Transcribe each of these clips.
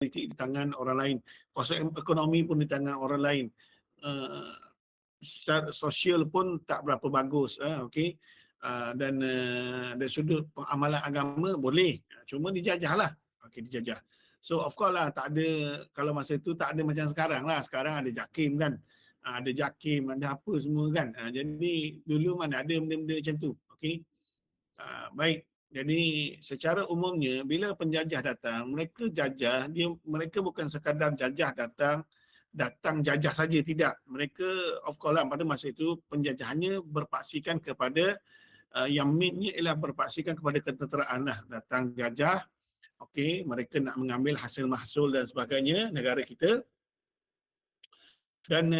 politik di tangan orang lain, kuasa ekonomi pun di tangan orang lain, secara sosial pun tak berapa bagus, okey. Dan dari sudut amalan agama boleh, cuma dijajah lah, okey, dijajah. So of course lah, tak ada, kalau masa itu tak ada macam sekarang lah. Sekarang ada JAKIM kan, ada JAKIM, ada apa semua kan. Jadi dulu mana ada benda-benda macam tu, okey. Baik, jadi secara umumnya bila penjajah datang, mereka jajah, mereka bukan sekadar jajah datang jajah saja, tidak. Mereka of course lah pada masa itu penjajahannya berpaksikan kepada yang mainnya ialah berpaksikan kepada ketenteraan lah. Datang jajah, okey, mereka nak mengambil hasil mahsul dan sebagainya negara kita. Dan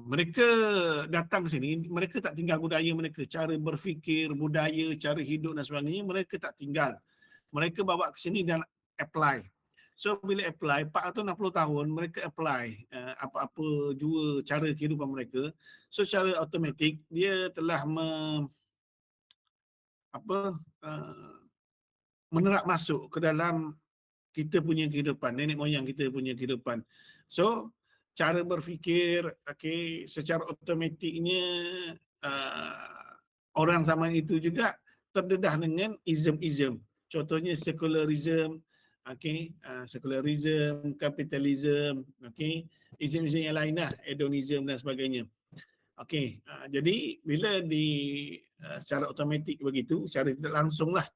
mereka datang ke sini, mereka tak tinggal budaya mereka, cara berfikir, budaya, cara hidup dan sebagainya, mereka tak tinggal. Mereka bawa ke sini dan apply. So bila apply, 4 atau 60 tahun, mereka apply apa-apa jua cara kehidupan mereka. So secara automatik, dia telah menerap masuk ke dalam kita punya kehidupan, nenek moyang kita punya kehidupan. So cara berfikir, okey, secara automatiknya orang zaman itu juga terdedah dengan ism-ism. Contohnya secularism, okey, secularism, kapitalism, okey, ism-ism yang lain lah, hedonism dan sebagainya. Okey, jadi bila secara automatik begitu, secara tidak langsung lah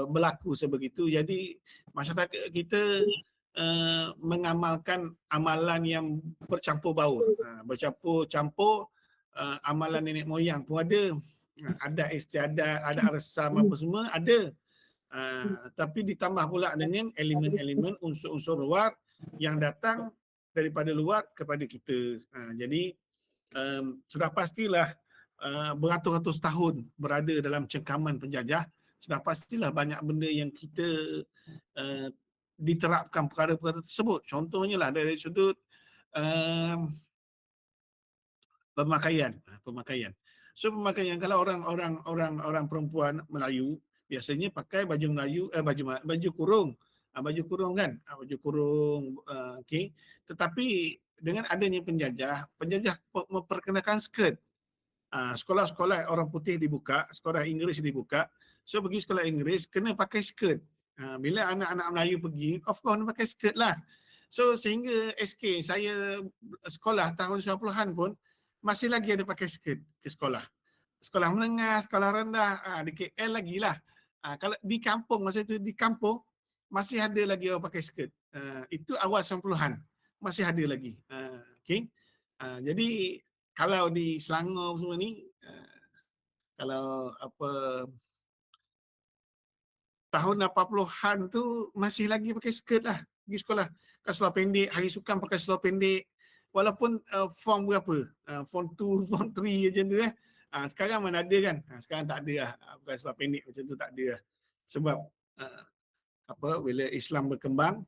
berlaku sebegitu, jadi masyarakat kita mengamalkan amalan yang bercampur baur, bercampur-campur. Amalan nenek moyang pun ada, adat istiadat, adat resam apa semua ada, tapi ditambah pula dengan elemen-elemen unsur-unsur luar yang datang daripada luar kepada kita. Jadi sudah pastilah beratus-ratus tahun berada dalam cengkaman penjajah, sudah pastilah banyak benda yang kita diterapkan perkara-perkara tersebut. Contohnya lah dari sudut pemakaian. So pemakaian, kalau orang perempuan Melayu biasanya pakai baju Melayu, baju kurung. Baju kurung kan, baju kurung, okey. Tetapi dengan adanya penjajah memperkenalkan skirt. Sekolah-sekolah orang putih dibuka, sekolah Inggeris dibuka. So pergi sekolah Inggeris kena pakai skirt. Bila anak-anak Melayu pergi, of course kena pakai skirt lah. So sehingga SK saya sekolah tahun 90-an pun masih lagi ada pakai skirt ke sekolah. Sekolah menengah, sekolah rendah, di KL lagi lah. Kalau di kampung, masa itu di kampung masih ada lagi orang pakai skirt. Itu awal 90-an. Masih ada lagi. Okay. Jadi kalau di Selangor semua ni, kalau apa tahun 80-an tu masih lagi pakai skirt lah pergi sekolah. Pakai seluar pendek, hari sukan pakai seluar pendek. Walaupun form berapa? Form 2, form 3 macam tu . Sekarang mana ada kan? Sekarang tak ada lah. Pakai seluar pendek macam tu tak ada lah. Sebab bila Islam berkembang,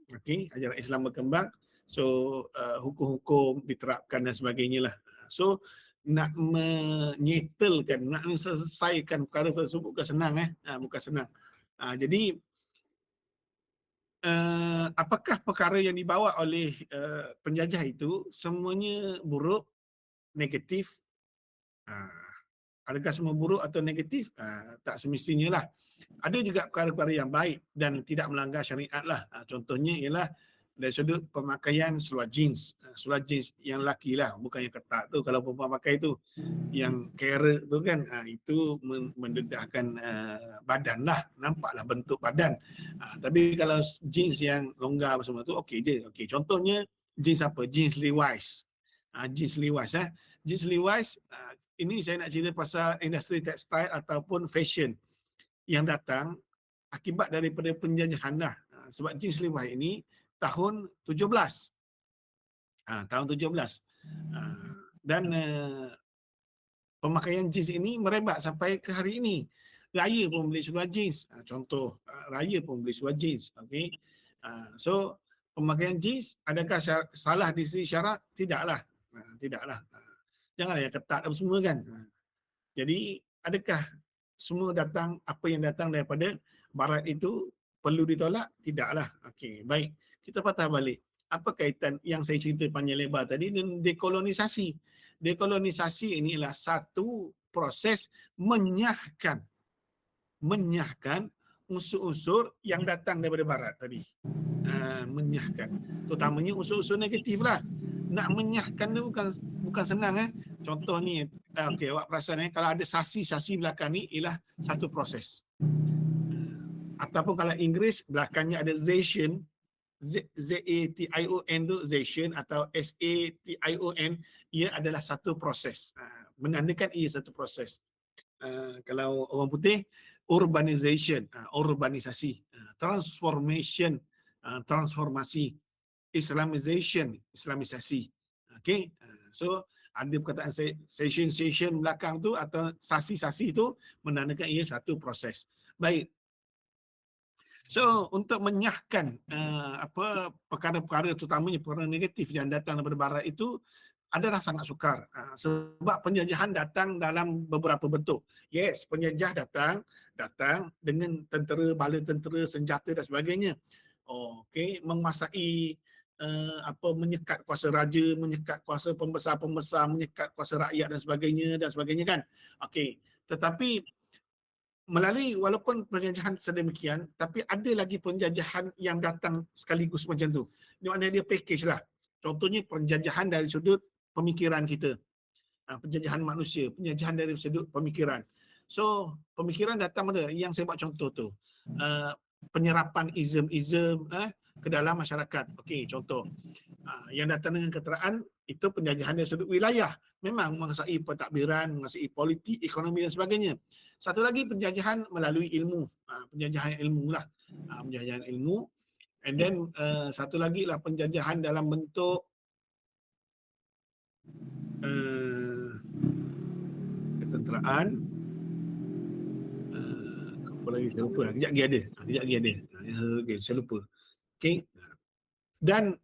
okey, ajaran Islam berkembang, so hukum-hukum diterapkan dan sebagainya lah. So nak menyetelkan, nak menyelesaikan perkara tersebut bukan senang bukan senang. Jadi apakah perkara yang dibawa oleh penjajah itu semuanya buruk, negatif? Adakah semua buruk atau negatif? Tak semestinya lah. Ada juga perkara-perkara yang baik dan tidak melanggar syariat lah. Contohnya ialah dari sudut pemakaian seluar jeans. Seluar jeans yang lelaki lah, bukan yang ketat tu. Kalau perempuan pakai tu, yang carrot tu kan, itu mendedahkan badan lah, nampaklah bentuk badan. Tapi kalau jeans yang longgar semua tu, okey je. Okay. Contohnya jeans apa? Jeans Levi's. Jeans Levi's. Jeans Levi's, ini saya nak cerita pasal industri tekstil ataupun fashion yang datang akibat daripada penjajahan lah. Sebab jeans Levi's ini tahun 17. Tahun 17. Dan pemakaian jeans ini merebak sampai ke hari ini. Raya pun beli seluar jeans. Contoh, raya pun beli seluar jeans. Okay. So, pemakaian jeans, adakah salah di sisi syarak? Tidaklah. Tidaklah. Janganlah yang ketat apa semua kan. Jadi, adakah semua datang, apa yang datang daripada Barat itu perlu ditolak? Tidaklah. Okey, baik. Kita patah balik. Apa kaitan yang saya cerita panjang lebar tadi dengan dekolonisasi? Dekolonisasi ini adalah satu proses menyahkan unsur-unsur yang datang daripada barat tadi. Menyahkan. Terutamanya unsur-unsur negatif lah. Nak menyahkan tu bukan senang. Contoh ni, okey, awak perasan kalau ada sasi-sasi belakang ni ialah satu proses. Ataupun kalau Inggeris belakangnya ada zation, Z-A-T-I-O-N tu zation atau S-A-T-I-O-N, ia adalah satu proses. Menandakan ia satu proses. Kalau orang putih, urbanization, urbanisasi, transformation, transformasi, Islamization, Islamisasi. Okay, so ada perkataan session belakang tu atau sasi-sasi tu menandakan ia satu proses. Baik. So untuk menyahkan perkara-perkara terutamanya perkara negatif yang datang daripada barat itu adalah sangat sukar. Sebab penjajahan datang dalam beberapa bentuk. Yes, penjajah datang dengan tentera, bala tentera, senjata dan sebagainya. Okey, menguasai menyekat kuasa raja, menyekat kuasa pembesar-pembesar, menyekat kuasa rakyat dan sebagainya kan. Okey, tetapi melalui walaupun penjajahan sedemikian, tapi ada lagi penjajahan yang datang sekaligus macam tu. Di mana dia package lah. Contohnya penjajahan dari sudut pemikiran kita. Penjajahan manusia, penjajahan dari sudut pemikiran. So, pemikiran datang mana? Yang saya buat contoh tu. Penyerapan ism-ism ke dalam masyarakat. Okey, contoh. Yang datang dengan keteraan itu penjajahan dari sudut wilayah. Memang menguasai pentadbiran, menguasai politik, ekonomi dan sebagainya. Satu lagi penjajahan melalui ilmu. Penjajahan ilmu lah. Penjajahan ilmu. And then satu lagi lah penjajahan dalam bentuk ketenteraan. Apa lagi saya lupa. Kejap lagi ada. Okay, saya lupa. Okay. Dan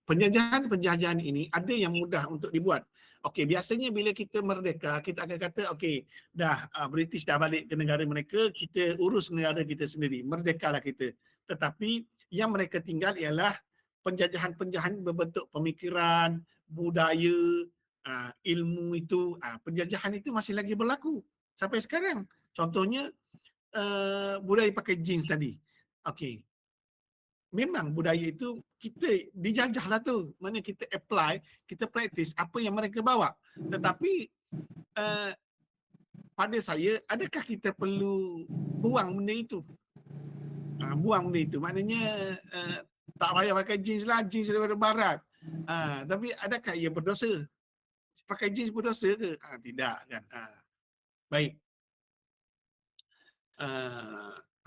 penjajahan-penjajahan ini ada yang mudah untuk dibuat. Okey, biasanya bila kita merdeka, kita akan kata okey, dah British dah balik ke negara mereka, kita urus negara kita sendiri, merdekalah kita. Tetapi yang mereka tinggal ialah penjajahan-penjajahan berbentuk pemikiran, budaya, ilmu itu, penjajahan itu masih lagi berlaku sampai sekarang. Contohnya budaya pakai jeans tadi. Okey, memang budaya itu kita dijajah lah tu. Mana kita apply, kita practice apa yang mereka bawa. Tetapi pada saya, adakah kita perlu buang benda itu? Buang benda itu. Maknanya tak payah pakai jeans lah, jeans daripada barat. Tapi adakah ia berdosa? Pakai jeans berdosa ke? Tidak kan. Baik.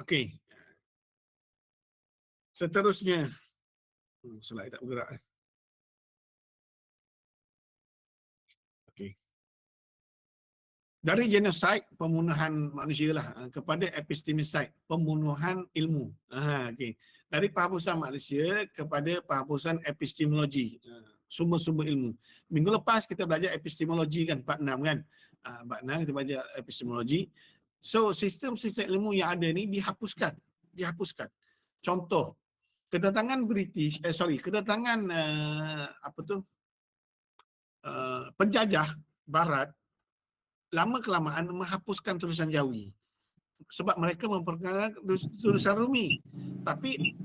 Okey. Seterusnya. Slide tak bergerak. Okey. Dari genocide, pembunuhan manusia lah, kepada epistemicide, pembunuhan ilmu. Okay. Dari penghapusan manusia kepada penghapusan epistemologi, sumber-sumber ilmu. Minggu lepas kita belajar epistemologi kan, part 6 kan. Part 6 kita belajar epistemologi. So, sistem-sistem ilmu yang ada ni dihapuskan. Contoh, kedatangan kedatangan penjajah barat lama-kelamaan menghapuskan tulisan Jawi. Sebab mereka memperkenalkan tulisan Rumi. Tapi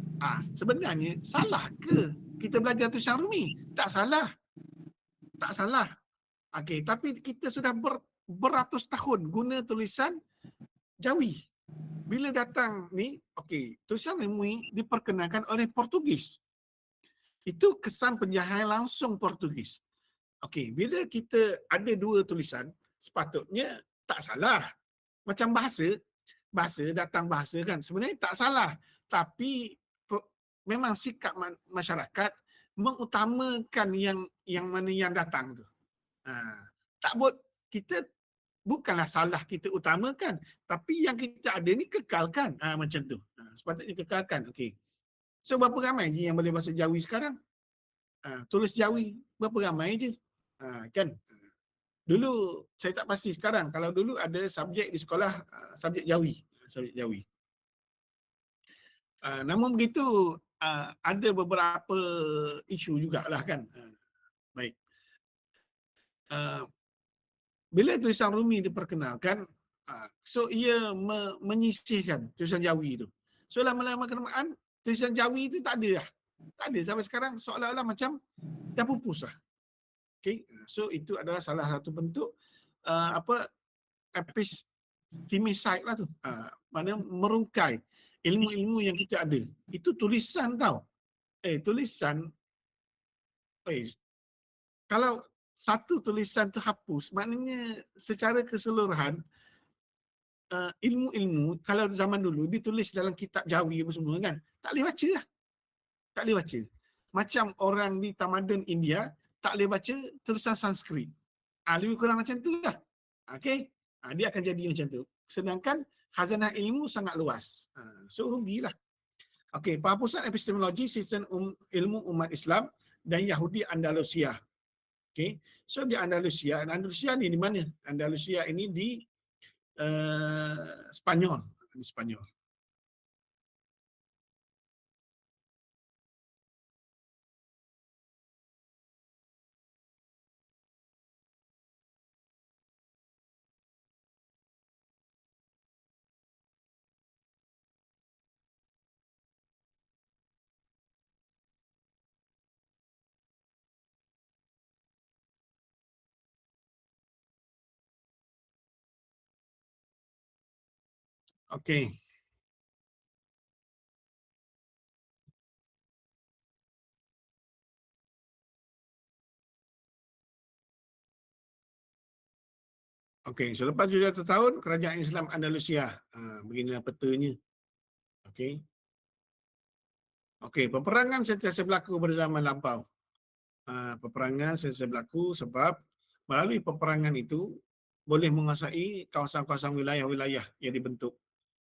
sebenarnya salah ke kita belajar tulisan Rumi? Tak salah. Okey, tapi kita sudah beratus tahun guna tulisan Jawi. Bila datang ni, okey, tulisan Rumi diperkenalkan oleh Portugis. Itu kesan penjajahan langsung Portugis. Okey, bila kita ada dua tulisan, sepatutnya tak salah. Macam bahasa datang bahasa kan. Sebenarnya tak salah. Tapi memang sikap masyarakat mengutamakan yang mana yang datang tu. Tak buat kita bukanlah salah kita utamakan, tapi yang kita ada ni kekalkan. Macam tu. Sepatutnya kekalkan. Okey. So berapa ramai je yang boleh bahasa Jawi sekarang? Tulis Jawi berapa ramai je? Kan? Dulu saya tak pasti sekarang. Kalau dulu ada subjek di sekolah, subjek Jawi. Namun begitu, ada beberapa isu jugalah kan. Baik. Uh, Bila tulisan Rumi diperkenalkan, so ia menyisihkan tulisan Jawi itu. So lama-lama kelamaan tulisan Jawi itu tak ada lah. Tak ada sampai sekarang, seolah-olah macam dah pupus lah. Okay. So itu adalah salah satu bentuk apa epistemicide lah tu. Mana merungkai ilmu-ilmu yang kita ada. Itu tulisan tau. Tulisan, kalau satu tulisan tu hapus, maknanya secara keseluruhan ilmu-ilmu kalau zaman dulu ditulis dalam kitab Jawi apa semua kan, tak boleh baca lah. Tak boleh baca. Macam orang di tamadun India tak boleh baca tulisan Sanskrit. Lebih kurang macam tu lah. Okey. Dia akan jadi macam tu. Sedangkan khazanah ilmu sangat luas. So rugilah. Okey, penghapusan epistemologi sistem ilmu umat Islam dan Yahudi Andalusia. Okey. So di Andalusia ni di mana? Andalusia ini di Spanyol. Di Spanyol. Okey. Okey, selepas 700 tahun kerajaan Islam Andalusia. Beginilah petanya. Okey. Okey, peperangan sentiasa berlaku pada zaman lampau. Peperangan sentiasa berlaku sebab melalui peperangan itu boleh menguasai kawasan-kawasan wilayah-wilayah yang dibentuk.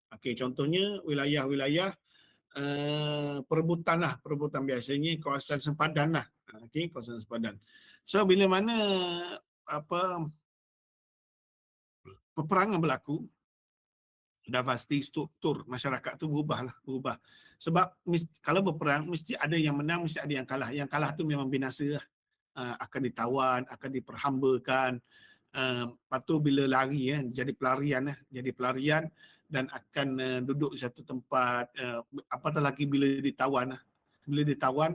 Okey, contohnya wilayah-wilayah perebutan lah, perebutan biasanya kawasan sempadan lah. Okey, kawasan sempadan. So bila mana apa peperangan berlaku, sudah pasti struktur masyarakat tu berubah. Sebab kalau berperang mesti ada yang menang, mesti ada yang kalah. Yang kalah tu memang binasa lah. Akan ditawan, akan diperhambakan. Lepas tu bila lari jadi pelarian dan akan duduk di satu tempat. Apatah lagi bila ditawan lah. Bila ditawan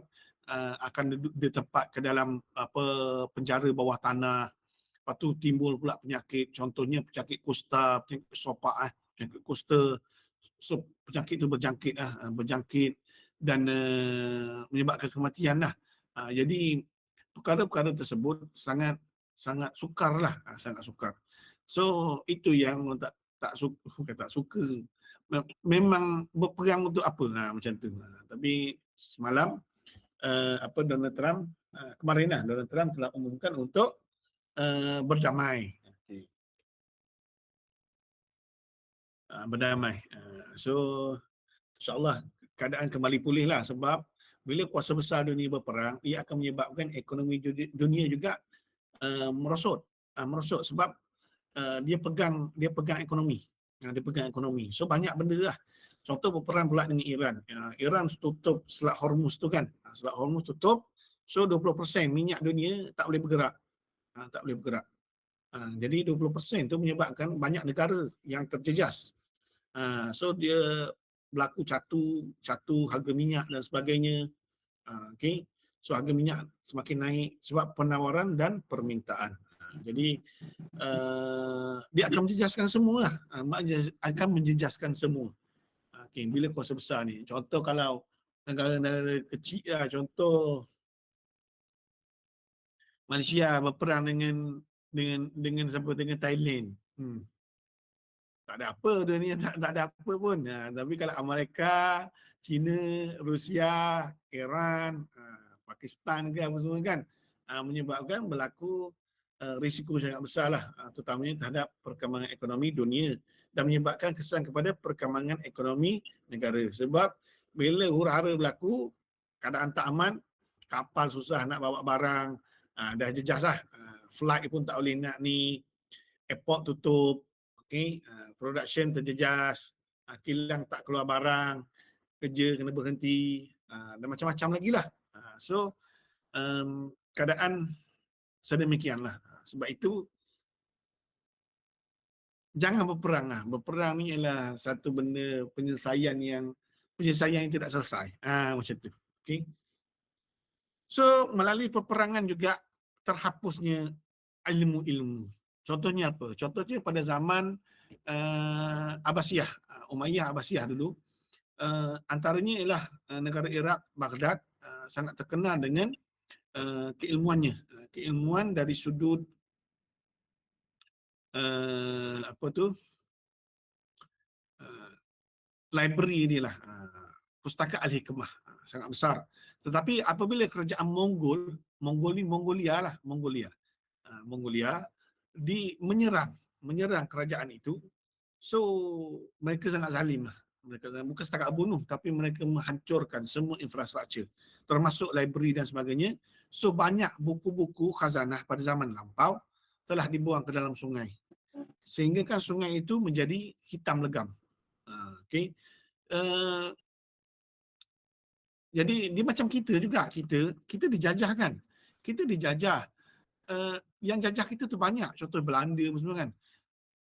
akan duduk di tempat ke dalam penjara bawah tanah. Lepas tu timbul pula penyakit, contohnya penyakit kusta, penyakit sopak, penyakit kusta. So penyakit tu berjangkit dan menyebabkan kematian lah. Jadi perkara-perkara tersebut sangat sangat sukar lah, sangat sukar. So itu yang tak suka, bukan tak suka. Memang berperang untuk apa? Macam tu. Tapi semalam Donald Trump kemarin lah Donald Trump telah umumkan untuk berdamai. Berdamai. So insyaAllah keadaan kembali pulih lah sebab bila kuasa besar dunia berperang, ia akan menyebabkan ekonomi dunia juga merosot. Merosot sebab dia pegang ekonomi. Dia pegang ekonomi. So banyak benda lah. Contoh berperang pula dengan Iran. Iran tutup Selat Hormuz tu kan. Selat Hormuz tutup. So 20% minyak dunia tak boleh bergerak. Tak boleh bergerak. Jadi 20% tu menyebabkan banyak negara yang terjejas. So dia berlaku catu harga minyak dan sebagainya. Okay. So harga minyak semakin naik sebab penawaran dan permintaan. Jadi dia akan menjejaskan semua lah. Akan menjejaskan semua. Okay. Bila kuasa besar ni. Contoh kalau negara-negara kecil lah. Contoh Malaysia berperang dengan siapa, dengan Thailand. Tak ada apa dunia, tak ada apa pun. Tapi kalau Amerika, China, Rusia, Iran, Pakistan ke apa semua kan, menyebabkan berlaku risiko sangat besar lah, terutamanya terhadap perkembangan ekonomi dunia dan menyebabkan kesan kepada perkembangan ekonomi negara. Sebab bila huru-hara berlaku, keadaan tak aman, kapal susah nak bawa barang, dah jejas lah. Flight pun tak boleh nak ni, airport tutup, okay, production terjejas, kilang tak keluar barang. kerja kena berhenti, dan macam-macam lagi lah. So keadaan sedemikianlah. Sebab itu jangan berperang lah. Berperang ni ialah satu benda penyelesaian yang tidak selesai. Macam tu. Okay. So melalui peperangan juga terhapusnya ilmu-ilmu. Contohnya apa? Contohnya pada zaman Abbasiyah, Umayyah Abbasiyah dulu, antaranya ialah negara Iraq, Baghdad, sangat terkenal dengan keilmuannya. Keilmuan dari sudut apa tu, uh, library ni lah, pustaka Al-Hikmah, sangat besar. Tetapi apabila kerajaan Mongol ni Mongolia lah, Mongolia menyerang kerajaan itu. So mereka sangat zalim lah. Mereka bukan setakat bunuh, tapi mereka menghancurkan semua infrastruktur, termasuk library dan sebagainya. So banyak buku-buku khazanah pada zaman lampau telah dibuang ke dalam sungai, sehingga kan sungai itu menjadi hitam legam. Okay. Jadi dia macam kita juga, kita dijajah kan. Kita dijajah. Yang jajah kita tu banyak, contoh Belanda semua kan.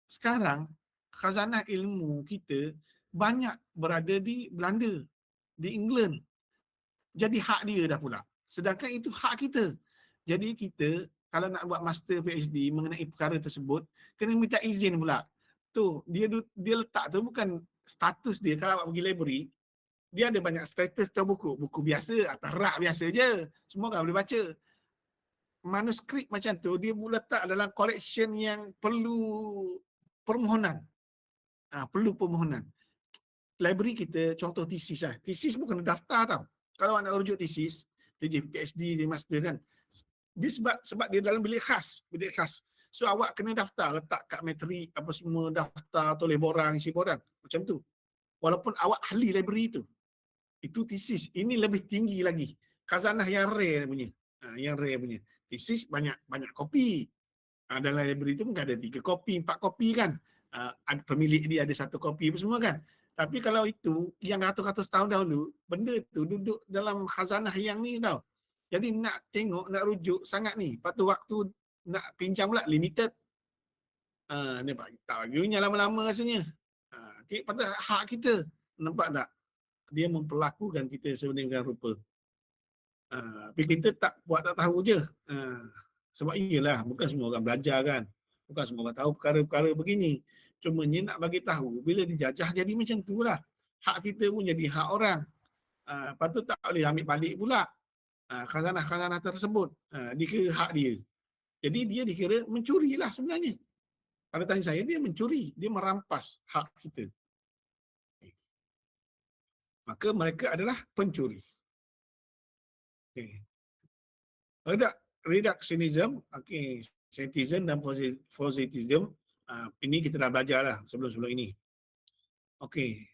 Sekarang khazanah ilmu kita banyak berada di Belanda, di England. Jadi hak dia dah pula. Sedangkan itu hak kita. Jadi kita kalau nak buat master PhD mengenai perkara tersebut, kena minta izin pula. Tu, dia letak tu bukan status dia. Kalau awak pergi library, dia ada banyak status tu buku. Buku biasa atau rak biasa je. Semua orang boleh baca. Manuskrip macam tu, dia letak dalam collection yang perlu permohonan. Perlu permohonan. Library kita, contoh tesis lah. Tesis pun kena daftar tau. Kalau awak nak rujuk tesis, TJ, PhD, dia master kan. Dia sebab dia dalam bilik khas. So awak kena daftar, letak kat matrik, apa semua, daftar, tulis borang, isi borang. Macam tu. Walaupun awak ahli library tu. Itu tesis. Ini lebih tinggi lagi. Khazanah yang rare punya. Yang rare punya. Tesis banyak kopi. Dalam library tu mungkin ada 3 kopi, 4 kopi kan. Pemilik dia ada 1 kopi apa semua kan. Tapi kalau itu yang ratus-ratus tahun dahulu, benda tu duduk dalam khazanah yang ni tau. Jadi nak tengok, nak rujuk sangat ni. Lepas tu waktu nak pinjam pula limited. Ni tak lagi punya lama-lama rasanya. Okay, pada hak kita. Nampak tak? Dia memperlakukan kita sedemikian rupa. Tapi kita tak buat tak tahu je. Sebab iyalah, bukan semua orang belajar kan. Bukan semua orang tahu perkara-perkara begini. Cumanya nak bagi tahu, bila dijajah jadi macam tu lah. Hak kita pun jadi hak orang. Lepas tu tak boleh ambil balik pula khazanah-khazanah tersebut. Dikira hak dia. Jadi dia dikira mencuri lah sebenarnya. Pada tanya saya, dia mencuri. Dia merampas hak kita. Maka mereka adalah pencuri. Okay. Reductionism, okay, scientism dan positivism, ini kita dah belajar lah sebelum-sebelum ini. Okey.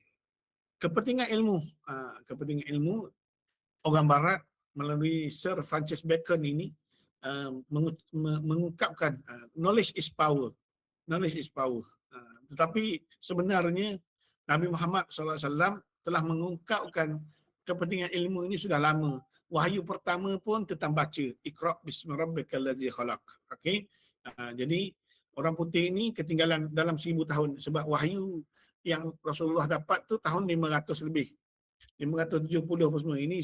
Kepentingan ilmu, orang Barat melalui Sir Francis Bacon ini mengungkapkan knowledge is power. Knowledge is power. Tetapi sebenarnya Nabi Muhammad SAW telah mengungkapkan kepentingan ilmu ini sudah lama. Wahyu pertama pun tentang baca. Iqra' bismi rabbikal ladzi khalaq. Okey. Jadi orang putih ini ketinggalan dalam 1000 tahun sebab wahyu yang Rasulullah dapat tu tahun 500 lebih. 570 apa semua. Ini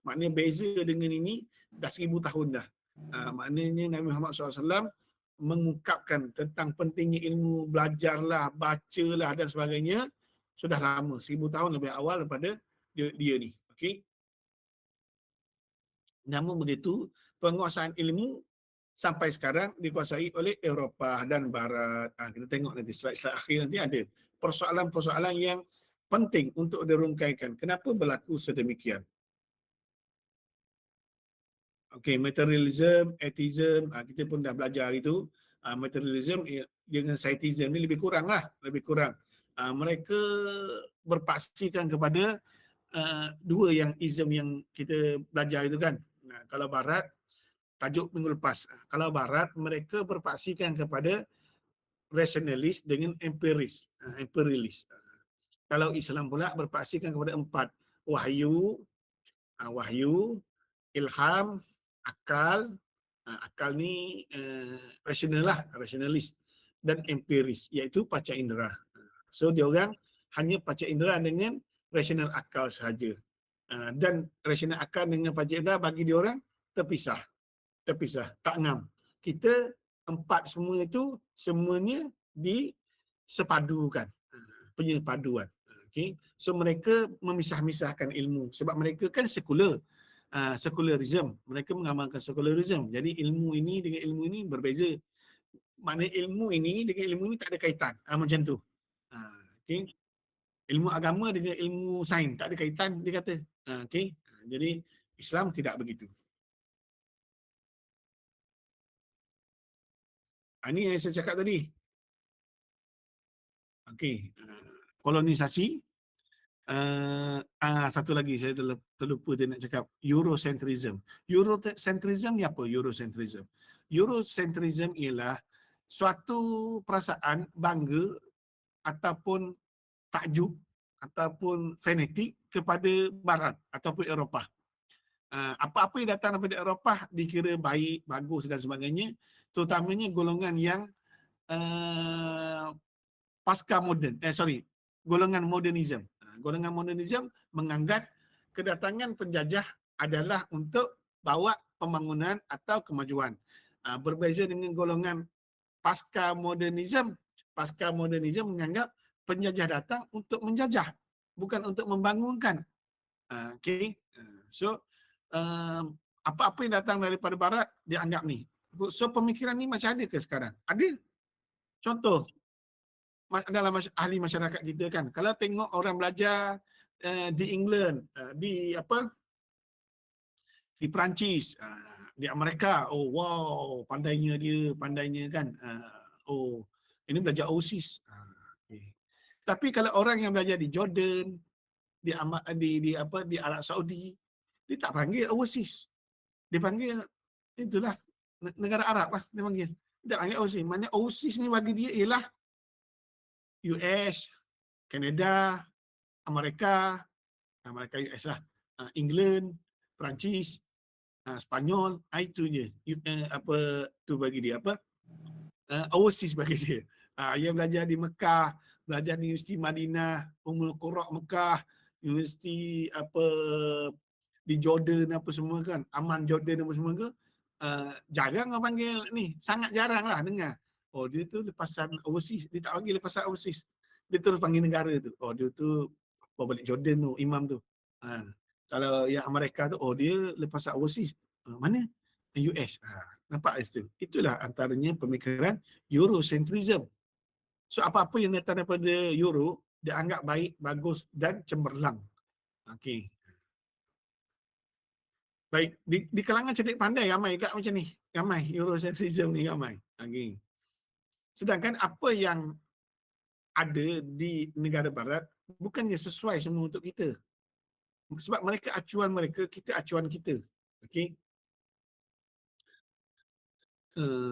maknanya beza dengan ini dah 1000 tahun dah. Maknanya Nabi Muhammad SAW mengungkapkan tentang pentingnya ilmu, belajarlah, bacalah dan sebagainya sudah lama, 1000 tahun lebih awal daripada dia ni. Okey. Namun begitu, penguasaan ilmu sampai sekarang dikuasai oleh Eropah dan Barat. Kita tengok nanti slide-slide akhir nanti ada persoalan-persoalan yang penting untuk dirungkaikan. Kenapa berlaku sedemikian? Okey, materialism, atheism, kita pun dah belajar itu. Materialism dengan scientism ni lebih kurang lah, lebih kurang. Mereka berpaksikan kepada dua yang ism yang kita belajar itu kan. Kalau Barat, tajuk minggu lepas. Kalau Barat, mereka berpaksikan kepada rationalist dengan empirist, imperialist. Kalau Islam pula berpaksikan kepada empat. wahyu, wahyu, ilham, akal. Akal ni rasional lah, rasionalis, dan empiris, iaitu panca indera. So dia orang hanya panca indera dengan rasional akal sahaja. Dan rasional akal dengan panca indera bagi dia orang terpisah. Tak ngam. Kita empat semua itu semuanya disepadukan. Penyepaduan. Okay. So mereka memisah-misahkan ilmu sebab mereka kan sekular. Secularism. Mereka mengamalkan secularism. Jadi ilmu ini dengan ilmu ini berbeza. Maknanya ilmu ini dengan ilmu ini tak ada kaitan. Macam tu. Okay. Ilmu agama dengan ilmu sains tak ada kaitan, dia kata. Okay. Jadi Islam tidak begitu. Ini yang saya cakap tadi. Okey. Kolonisasi. Satu lagi saya terlupa dia nak cakap. Eurocentrism. Eurocentrism ni apa? Eurocentrism ialah suatu perasaan bangga ataupun takjub ataupun fanatik kepada Barat ataupun Eropah. Apa-apa yang datang daripada Eropah dikira baik, bagus dan sebagainya, terutamanya golongan yang pasca moden, golongan modernism. Golongan modernism menganggap kedatangan penjajah adalah untuk bawa pembangunan atau kemajuan. Berbeza dengan golongan pasca modernism. Pasca modernism menganggap penjajah datang untuk menjajah, bukan untuk membangunkan. Okay. So apa-apa yang datang daripada Barat dianggap ni. So pemikiran ni masih ada ke sekarang? Ada. Contoh, dalam ahli masyarakat kita kan, kalau tengok orang belajar di England, di Perancis, di Amerika, oh wow, pandainya kan. Oh, ini belajar overseas. Okay. Tapi kalau orang yang belajar di Jordan, di Arab Saudi, dia tak panggil overseas. Dia panggil itulah negara Arab lah dia panggil. Dia tak panggil overseas. Maknanya overseas ni bagi dia ialah US, Kanada, Amerika US lah, England, Perancis, Spanyol, itu je. Tu bagi dia overseas bagi dia. Dia belajar di Mekah, belajar di Universiti Madinah, Ummul Qura Mekah, Universiti di Jordan apa semua kan, Aman Jordan apa semua ke, jarang orang panggil ni, sangat jarang lah dengar. Oh dia tu lepasan overseas, dia tak panggil lepasan overseas, dia terus panggil negara tu. Oh dia tu balik Jordan tu, imam tu. Kalau yang Amerika tu, oh dia lepasan overseas. Mana? US. Nampak itu? Itulah antaranya pemikiran Eurocentrism. So apa-apa yang datang daripada Euro, dia anggap baik, bagus dan cemerlang. Okey. Baik, di kalangan cerdik pandai ramai kat macam ni. Ramai Eurocentrism ni ramai. Okey. Sedangkan apa yang ada di negara Barat bukannya sesuai semua untuk kita. Sebab mereka acuan mereka, kita acuan kita. Okey.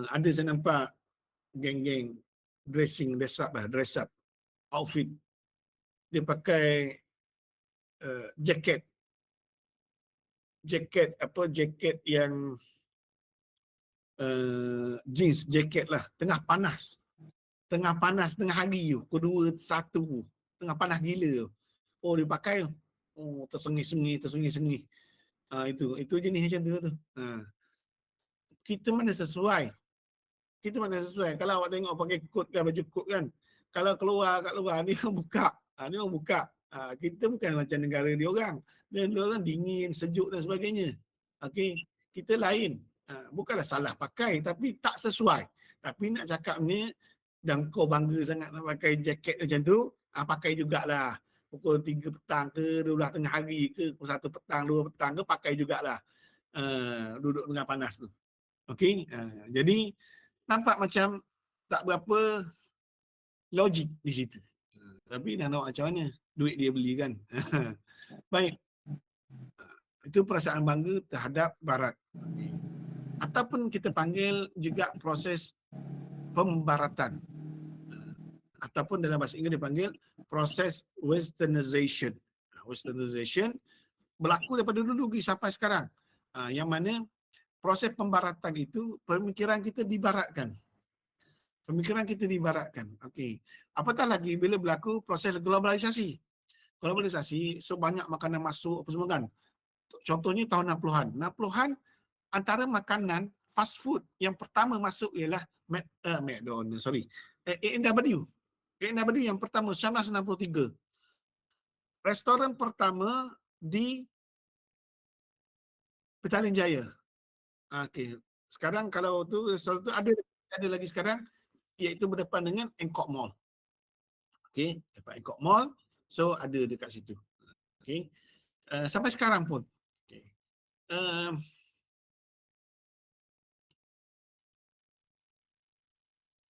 Ada saya nampak geng-geng dress up, outfit. Dia pakai jaket yang jeans jaket lah, tengah panas tengah hari tu, kedua satu tengah panas gila tu. Oh dia pakai tu, oh tersengih-sengih. Itu jenis macam tu. Kita mana sesuai. Kalau awak tengok pakai kot kan, baju kot kan, kalau keluar kat luar ni orang buka. Kita bukan macam negara dia orang. Dia orang dingin, sejuk dan sebagainya. Okey, kita lain. Bukanlah salah pakai tapi tak sesuai. Tapi nak cakap ni, dan kau bangga sangat nak pakai jaket macam tu, pakai jugalah. Pukul 3 petang ke, 12 tengah hari ke, pukul 1 petang, 2 petang ke, pakai jugalah. Duduk tengah panas tu. Okey, jadi nampak macam tak berapa logik di situ. Tapi dah nak macam mana? Duit dia beli kan. Baik. Itu perasaan bangga terhadap Barat. Ataupun kita panggil juga proses pembaratan. Ataupun dalam bahasa Inggeris dipanggil proses westernization. Westernization berlaku daripada dulu sampai sekarang. Yang mana proses pembaratan itu pemikiran kita dibaratkan. Pemikiran kita dibaratkan. Okey. Apatah lagi bila berlaku proses globalisasi. Globalisasi, so banyak makanan masuk apa semua kan. Contohnya tahun 60-an. 60-an antara makanan fast food yang pertama masuk ialah McDonald, sorry. A&W. A&W yang pertama 1963. Restoran pertama di Petaling Jaya. Okey. Sekarang kalau tu restoran tu ada lagi sekarang, iaitu berdepan dengan Angkor Mall. Okey, dekat Angkor Mall. So ada dekat situ. Okey. Sampai sekarang pun. Okey.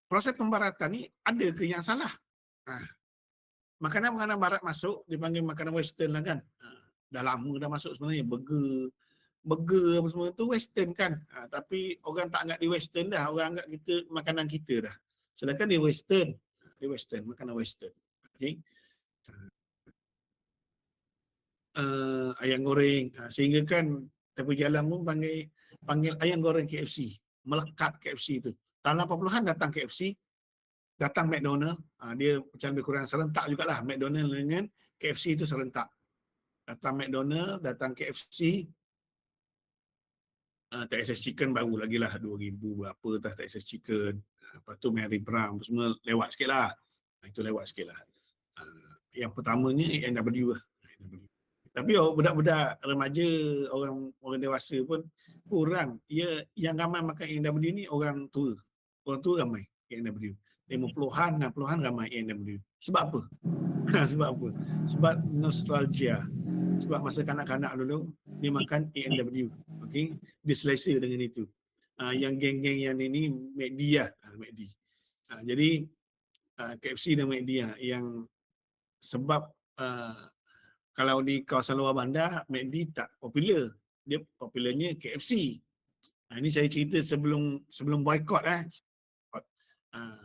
Proses pembaratan ni ada ke yang salah? Makanan-makanan barat masuk dipanggil makanan western lah kan. Dah lama dah masuk sebenarnya burger apa semua tu western kan. Tapi orang tak anggap di western dah, orang anggap kita makanan kita dah. Sedangkan dia western. Dia western, makanan western. Okey. Ayam goreng. Sehingga kan tepi jalan pun panggil ayam goreng KFC. Melekat KFC tu. Tahun 80-an datang KFC, datang McDonald. Dia macam lebih kurang serentak jugalah. McDonald dengan KFC itu serentak. Datang McDonald, datang KFC, Texas Chicken baru lagi lah 2000 berapa dah Texas Chicken. Lepas tu Mary Brown semua lewat sikit lah. Itu lewat sikit lah. Yang pertamanya A&W lah. Tapi budak-budak remaja, orang dewasa pun kurang. Yang ramai makan A&W ni orang tua. Orang tua ramai A&W. 50-an, 60-an ramai A&W. Sebab apa? Sebab apa? Sebab nostalgia. Sebab masa kanak-kanak dulu dia makan A&W. Okey, dia selesa dengan itu. Yang geng-geng yang ini McD lah, McD. Jadi KFC dan McD lah yang sebab kalau di kawasan luar bandar McD tak popular. Dia popularnya KFC. Ini saya cerita sebelum boykot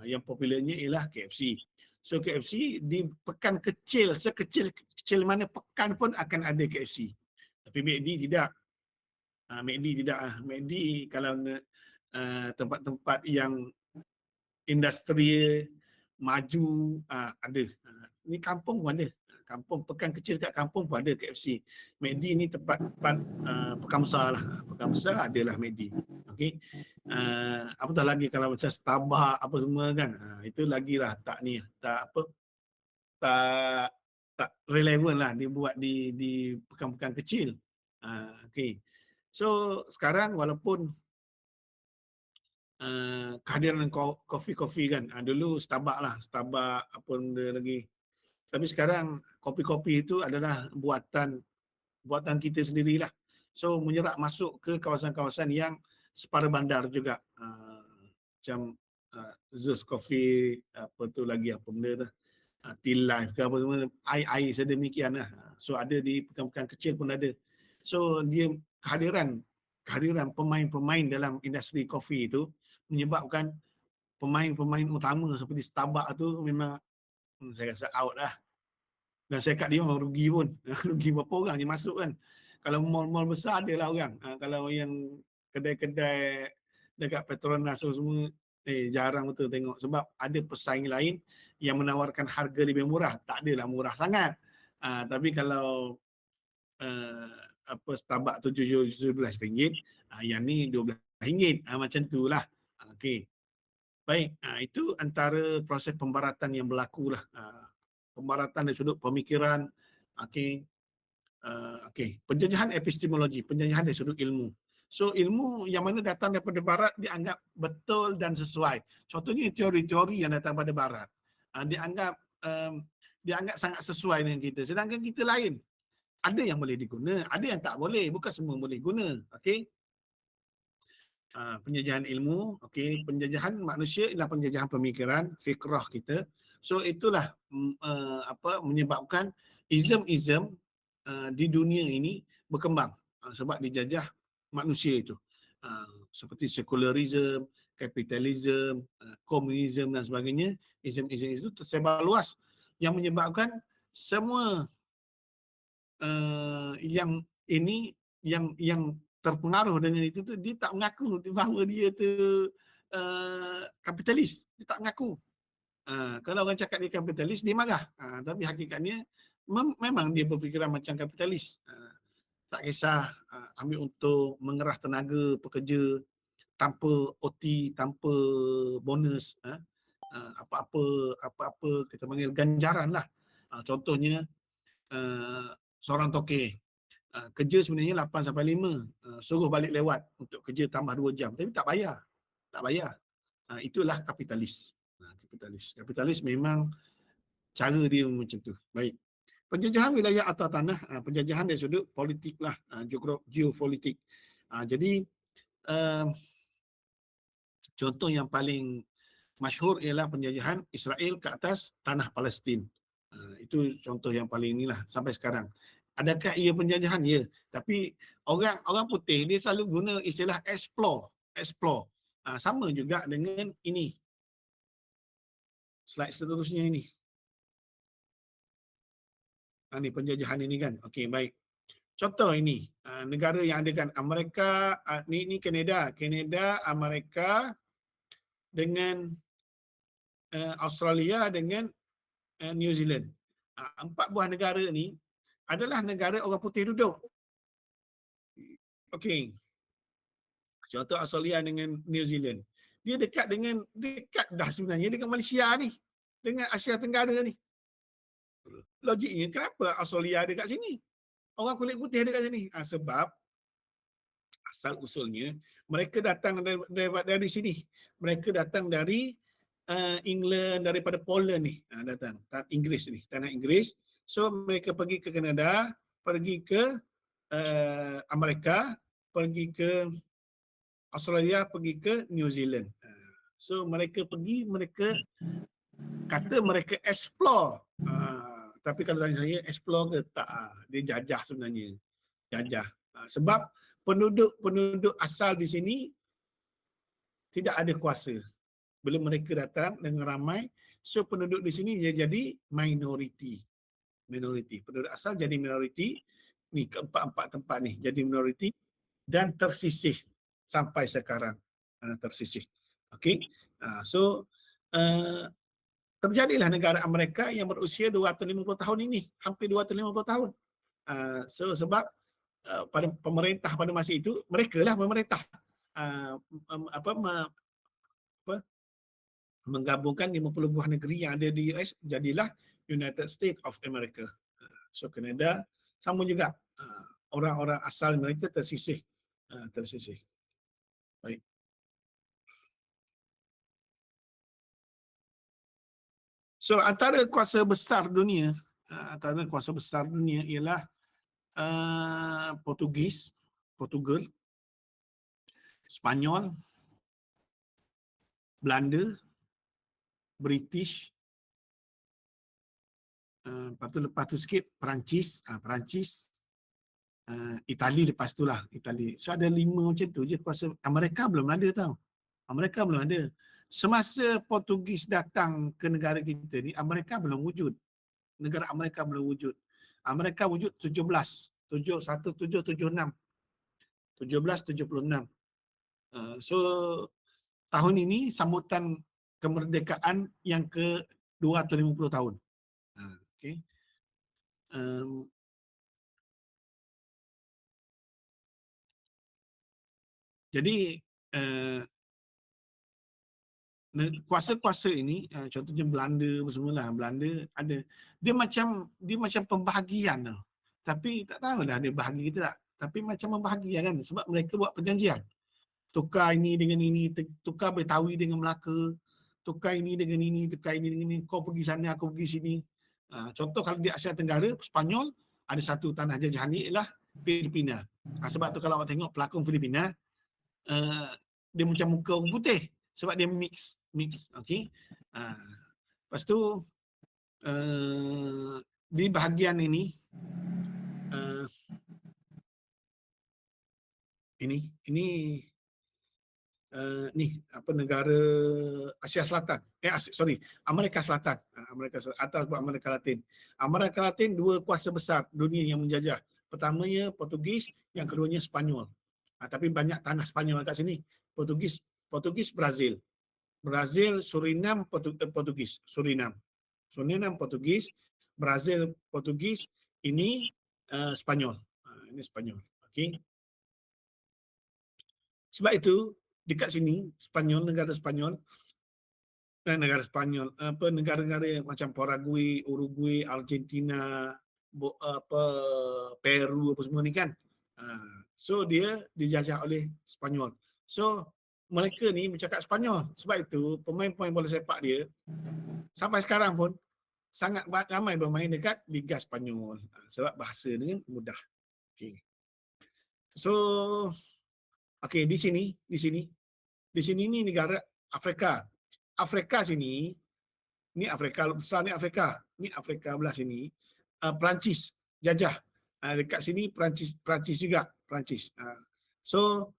yang popularnya ialah KFC. So KFC di pekan kecil, sekecil mana pekan pun akan ada KFC. Tapi McD tidak. McD tidak. McD kalau tempat-tempat yang industri maju ada. Ni kampung pun ada. Kampung, pekan kecil kat kampung pun ada KFC. McD ni tempat pekan besar lah. Pekan besar adalah McD. Okey. Apatah lagi kalau macam Starbucks apa semua kan. Itu lagilah tak ni, tak apa, tak relevan lah dibuat di pekan-pekan kecil. Okey. So sekarang walaupun kehadiran kopi-kopi kan. Dulu Starbucks lah, Starbucks apa benda lagi. Tapi sekarang kopi-kopi itu adalah buatan kita sendirilah. So menyerap masuk ke kawasan-kawasan yang separa bandar juga. Macam Zeus Coffee, apa tu lagi apa benda tu. Tea Life ke apa semua, air sedemikian lah. So ada di pekan-pekan kecil pun ada. So dia kehadiran pemain-pemain dalam industri kopi itu menyebabkan pemain-pemain utama seperti Starbucks tu memang saya rasa out lah. Dan saya kat dia memang rugi pun. Rugi berapa orang je masuk kan. Kalau mall-mall besar adalah orang. Kalau yang kedai-kedai dekat Petronas semua jarang betul tengok. Sebab ada pesaing lain yang menawarkan harga lebih murah. Tak adalah murah sangat. Tapi kalau Starbucks tu RM17, yang ni RM12. Macam tu lah. Okey. Baik, itu antara proses pembaratan yang berlaku lah. Pembaratan dari sudut pemikiran, okey. Penjajahan epistemologi, penjajahan dari sudut ilmu. So ilmu yang mana datang daripada barat dianggap betul dan sesuai. Contohnya teori-teori yang datang daripada barat. Dianggap sangat sesuai dengan kita. Sedangkan kita lain. Ada yang boleh diguna, ada yang tak boleh. Bukan semua boleh guna. Okey. Penjajahan ilmu, okey, penjajahan manusia ialah penjajahan pemikiran, fikrah kita. So itulah menyebabkan ism-ism di dunia ini berkembang sebab dijajah manusia itu. Seperti sekularisme, kapitalisme, komunisme dan sebagainya, ism-ism itu tersebar luas yang menyebabkan semua yang ini yang terpengaruh dengan itu tu dia tak mengaku bahawa dia tu kapitalis. Dia tak mengaku. Kalau orang cakap dia kapitalis, dia marah. Tapi hakikatnya memang dia berfikiran macam kapitalis. Tak kisah ambil untung, mengerah tenaga pekerja tanpa OT, tanpa bonus. Apa-apa apa-apa kita panggil ganjaran lah. Contohnya seorang tokey kerja sebenarnya 8 sampai 5, suruh balik lewat untuk kerja tambah 2 jam tapi tak bayar. Tak bayar. Itulah kapitalis. Kapitalis memang cara dia macam tu. Baik. Penjajahan wilayah atas tanah, penjajahan dari sudut politik lah, geopolitik. Jadi contoh yang paling masyhur ialah penjajahan Israel ke atas tanah Palestin. Itu contoh yang paling inilah sampai sekarang. Adakah ia penjajahan? Ya. Tapi orang putih dia selalu guna istilah explore. Sama juga dengan ini. Slide seterusnya ini. Ini penjajahan ini kan. Okey, baik. Contoh ini, negara yang ada kan Amerika, ni Kanada. Kanada, Amerika dengan Australia dengan New Zealand. 4 buah negara ni adalah negara orang putih duduk. Okey. Contoh Australia dengan New Zealand. Dia dekat dah sebenarnya dengan Malaysia ni. Dengan Asia Tenggara ni. Logiknya kenapa Australia ada kat sini? Orang kulit putih ada kat sini. Sebab asal usulnya mereka datang dari sini. Mereka datang dari England, daripada Poland ni. Datang. Inggeris ni. Tanah Inggeris. So mereka pergi ke Kanada, pergi ke Amerika, pergi ke Australia, pergi ke New Zealand. So mereka pergi, mereka kata mereka explore. Tapi kalau tanya saya, explore ke? Tak. Dia jajah sebenarnya. Jajah. Sebab penduduk asal di sini tidak ada kuasa. Bila mereka datang dengan ramai, so penduduk di sini dia jadi minoriti. Penduduk asal jadi minoriti. Ni keempat-empat tempat ni jadi minoriti dan tersisih sampai sekarang. Tersisih. Okey. So terjadilah negara Amerika yang berusia 250 tahun ini, hampir 250 tahun. So sebab pada pemerintah pada masa itu, mereka lah pemerintah menggabungkan 50 buah negeri yang ada di US, jadilah United States of America. So Kanada sama juga. Orang-orang asal mereka tersisih. Baik. So antara kuasa besar dunia, ialah Portugal, Spanyol, Belanda, British, lepas tu sikit Perancis, Itali lepas tu lah, Itali. So ada 5 macam tu je kuasa. Amerika belum ada tau. Amerika belum ada. Semasa Portugis datang ke negara kita ni, Amerika belum wujud. Negara Amerika belum wujud. Amerika wujud 1776. So tahun ini sambutan kemerdekaan yang ke 250 tahun. Okay. Jadi kuasa-kuasa ini, contohnya Belanda semualah, Belanda ada dia macam pembahagian tau. Tapi tak tahulah dia bahagi kita tak. Tapi macam membahagian kan, sebab mereka buat perjanjian. Tukar ini dengan ini, tukar Betawi dengan Melaka, tukar ini dengan ini, tukar ini dengan ini, kau pergi sana, aku pergi sini. Contoh kalau di Asia Tenggara, Spanyol ada satu tanah jajahan ni ialah Filipina. Sebab tu kalau awak tengok pelakon Filipina, dia macam muka orang putih sebab dia mix. Okey. Lepas tu di bahagian ini ini ni apa negara Asia Selatan. Sorry, Amerika Selatan. Amerika Selatan atau Amerika Latin. Amerika Latin dua kuasa besar dunia yang menjajah. Pertamanya Portugis, yang keduanya Spanyol. Tapi banyak tanah Spanyol kat sini. Portugis Brazil. Brazil, Surinam, Portugis. Surinam Portugis, Brazil Portugis, ini Spanyol. Ini Spanyol. Okey. Sebab itu dekat sini Spanyol, negara Spanyol, apa negara-negara macam Paraguay, Uruguay, Argentina, apa Peru apa semua ni kan. So dia dijajah oleh Spanyol. So mereka ni bercakap Spanyol. Sebab itu pemain-pemain bola sepak dia sampai sekarang pun sangat ramai bermain dekat Liga Spanyol. Sebab bahasa ni kan mudah. Okey. So okey, di sini ni negara Afrika. Afrika sini, ni Afrika besar ni Afrika. Ni Afrika belah sini. Perancis jajah. Dekat sini Perancis juga, Perancis. So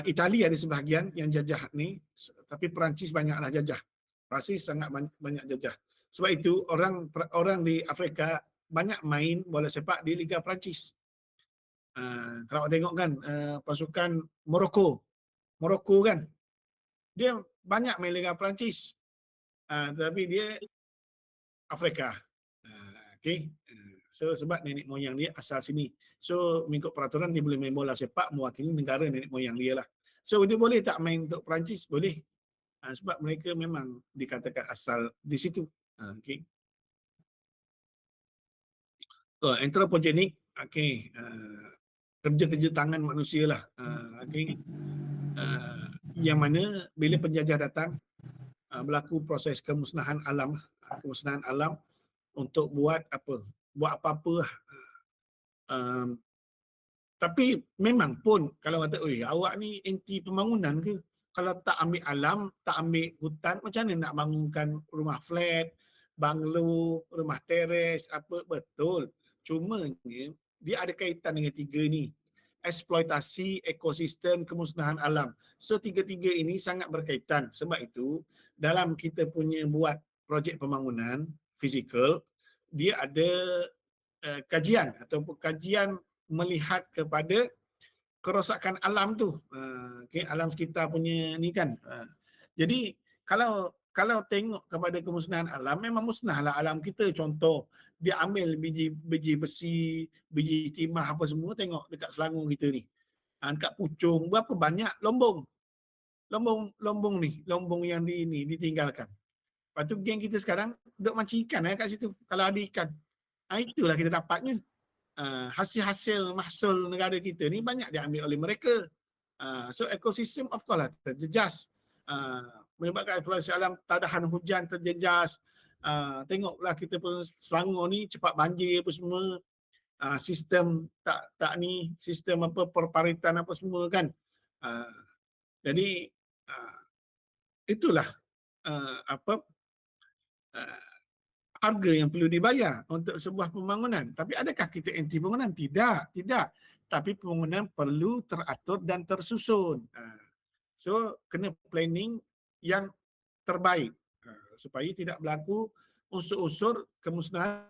Itali ada sebahagian yang jajah ni, tapi Perancis banyaklah jajah. Perancis sangat banyak jajah. Sebab itu orang di Afrika banyak main bola sepak di Liga Perancis. Kalau tengok kan pasukan Morocco kan, dia banyak main Liga Perancis. Tapi dia Afrika. Okay. So sebab nenek moyang dia asal sini. So mengikut peraturan dia boleh main bola sepak mewakili negara nenek moyang dia lah. So dia boleh tak main untuk Perancis? Boleh. Sebab mereka memang dikatakan asal di situ. Okay. Anthropogenic, okay. Kerja-kerja tangan manusia lah. Okay. Yang mana bila penjajah datang, berlaku proses kemusnahan alam untuk buat apa-apa lah. Tapi memang pun kalau kata, awak ni anti pembangunan ke? Kalau tak ambil alam, tak ambil hutan, macam mana nak bangunkan rumah flat, banglo, rumah teres, apa? Betul. Cumanya dia ada kaitan dengan tiga ni. Eksploitasi ekosistem, kemusnahan alam. So tiga-tiga ini sangat berkaitan. Sebab itu dalam kita punya buat projek pembangunan fizikal, dia ada kajian ataupun kajian melihat kepada kerosakan alam tu. Okay, alam sekitar punya ni kan. Jadi kalau tengok kepada kemusnahan alam, memang musnahlah alam kita. Contoh, dia ambil biji besi, biji timah apa semua, tengok dekat Selangor kita ni. Dekat Puchong, berapa banyak lombong yang ditinggalkan. Lepas tu geng kita sekarang duk mancing ikan kat situ. Kalau ada ikan, itulah kita dapatnya. Hasil-hasil mahsul negara kita ni banyak diambil oleh mereka. So ekosistem of course lah terjejas. Menyebabkan eksplorasi alam, tadahan hujan terjejas. Tengoklah kita pun Selangor ni cepat banjir apa semua. Sistem sistem apa perparitan apa semua kan. Jadi itulah harga yang perlu dibayar untuk sebuah pembangunan. Tapi adakah kita anti pembangunan? Tidak. Tapi pembangunan perlu teratur dan tersusun. So kena planning yang terbaik supaya tidak berlaku unsur-unsur kemusnahan